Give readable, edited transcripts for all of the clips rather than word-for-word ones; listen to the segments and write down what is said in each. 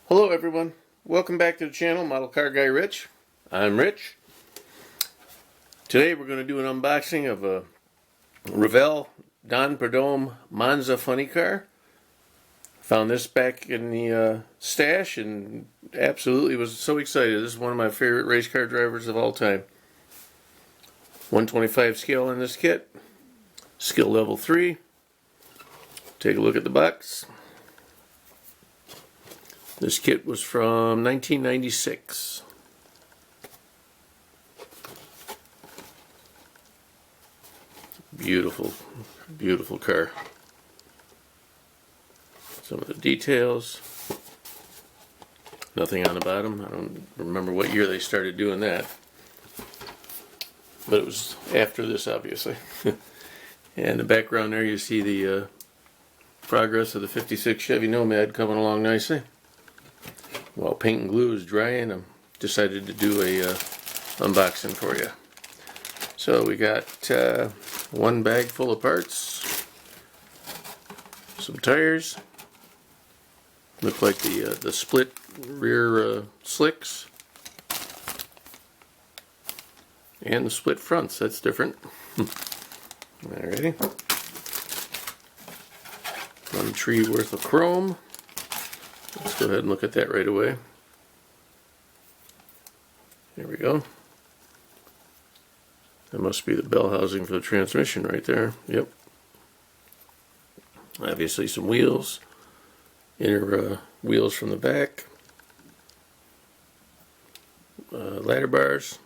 Hello everyone, welcome back to the channel, Model Car Guy Rich. I'm Rich. Today we're going to do an unboxing of a Revell Prudhomme Monza funny car. Found this back in the stash and absolutely was so excited. This is one of my favorite race car drivers of all time. 125 scale in this kit, skill level 3. Take a look at the box. This kit was from 1996. Beautiful, beautiful car. Some of the details. Nothing on the bottom. I don't remember what year they started doing that. But it was after this, obviously. And in the background there you see the progress of the 56 Chevy Nomad coming along nicely. While paint and glue is drying, I decided to do a unboxing for you. So we got one bag full of parts, some tires, look like the split rear slicks, and the split fronts. That's different. Alrighty. 1 tree worth of chrome. Let's go ahead and look at that right away. There we go. That must be the bell housing for the transmission right there. Yep. Obviously some wheels. Inner wheels from the back. Ladder bars.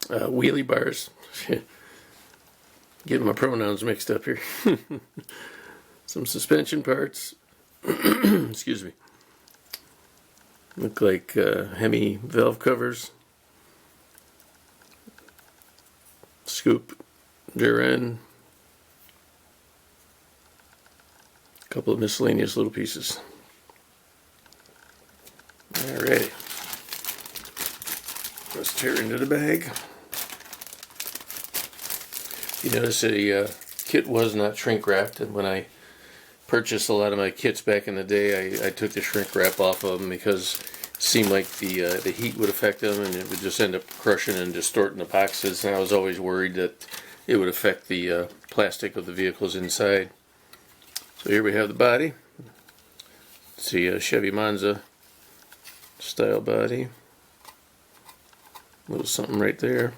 Wheelie bars. Getting my pronouns mixed up here. Some suspension parts. Excuse me. Look like Hemi valve covers. Scoop rear end. A couple of miscellaneous little pieces. Alrighty. Let's tear into the bag. You notice the kit was not shrink wrapped, and when I purchased a lot of my kits back in the day, I took the shrink wrap off of them because it seemed like the heat would affect them and it would just end up crushing and distorting the boxes, and I was always worried that it would affect the plastic of the vehicles inside. So here we have the body. See a Chevy Monza style body. A little something right there.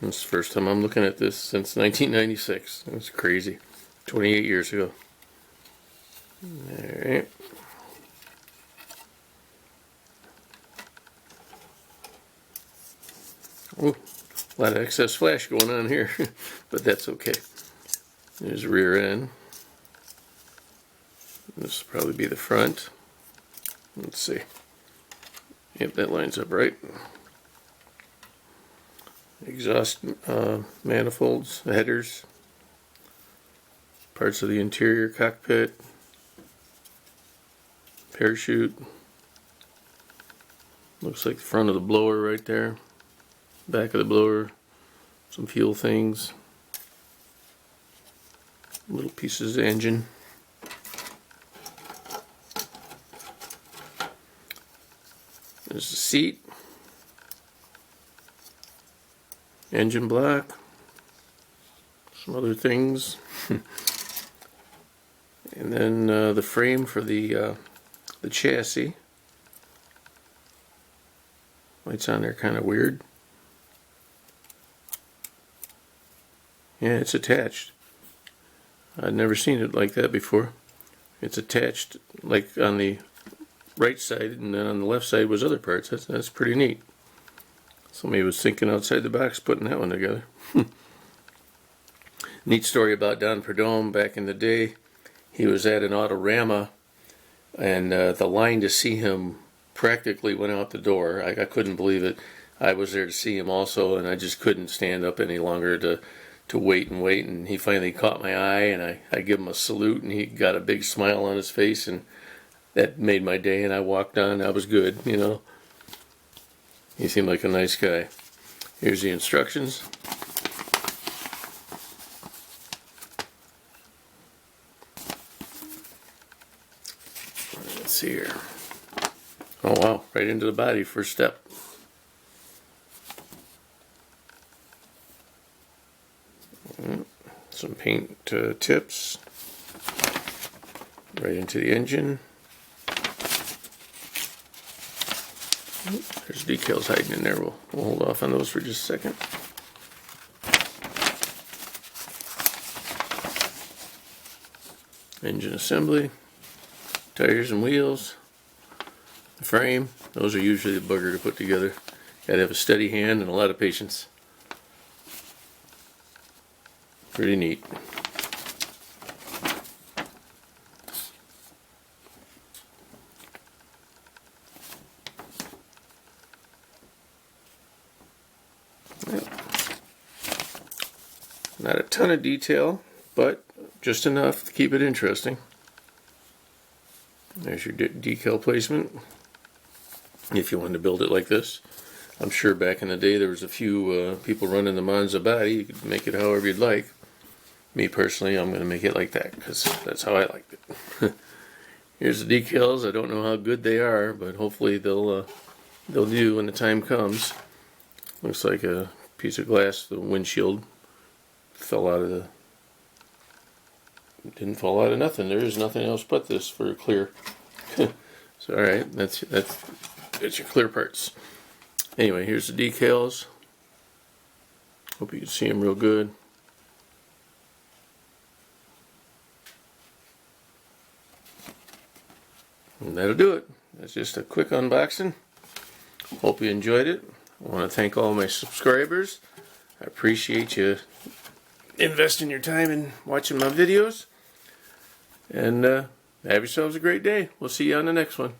This is the first time I'm looking at this since 1996. That's crazy. 28 years ago. Alright. Ooh, a lot of excess flash going on here, but that's okay. There's the rear end. This will probably be the front. Let's see. Yep, that lines up right. Exhaust manifolds, headers, parts of the interior cockpit, parachute, looks like the front of the blower right there, back of the blower, some fuel things, little pieces of engine. There's the seat. Engine block, some other things, and then the frame for the chassis. Lights on there kind of weird. Yeah, it's attached. I'd never seen it like that before. It's attached like on the right side, and then on the left side was other parts. That's pretty neat. Somebody was thinking outside the box putting that one together. Neat story about Don Prudhomme back in the day. He was at an Autorama, and the line to see him practically went out the door. I couldn't believe it. I was there to see him also, and I just couldn't stand up any longer to wait and wait. And he finally caught my eye, and I gave him a salute, and he got a big smile on his face, and that made my day. And I walked on. I was good, you know. He seemed like a nice guy. Here's the instructions. Let's see here. Oh wow, right into the body, first step. Some paint tips. Right into the engine. There's decals hiding in there. We'll hold off on those for just a second. Engine assembly. Tires and wheels. The frame. Those are usually the bugger to put together. Gotta have a steady hand and a lot of patience. Pretty neat. Not a ton of detail, but just enough to keep it interesting. There's your decal placement. If you wanted to build it like this. I'm sure back in the day there was a few people running the Monza body. You could make it however you'd like. Me personally, I'm going to make it like that because that's how I liked it. Here's the decals. I don't know how good they are, but hopefully they'll do when the time comes. Looks like a piece of glass. The windshield fell out of the. Didn't fall out of nothing. There is nothing else but this for clear. So all right, that's your clear parts. Anyway, here's the decals. Hope you can see them real good. And that'll do it. That's just a quick unboxing. Hope you enjoyed it. I want to thank all my subscribers. I appreciate you investing your time in watching my videos. And have yourselves a great day. We'll see you on the next one.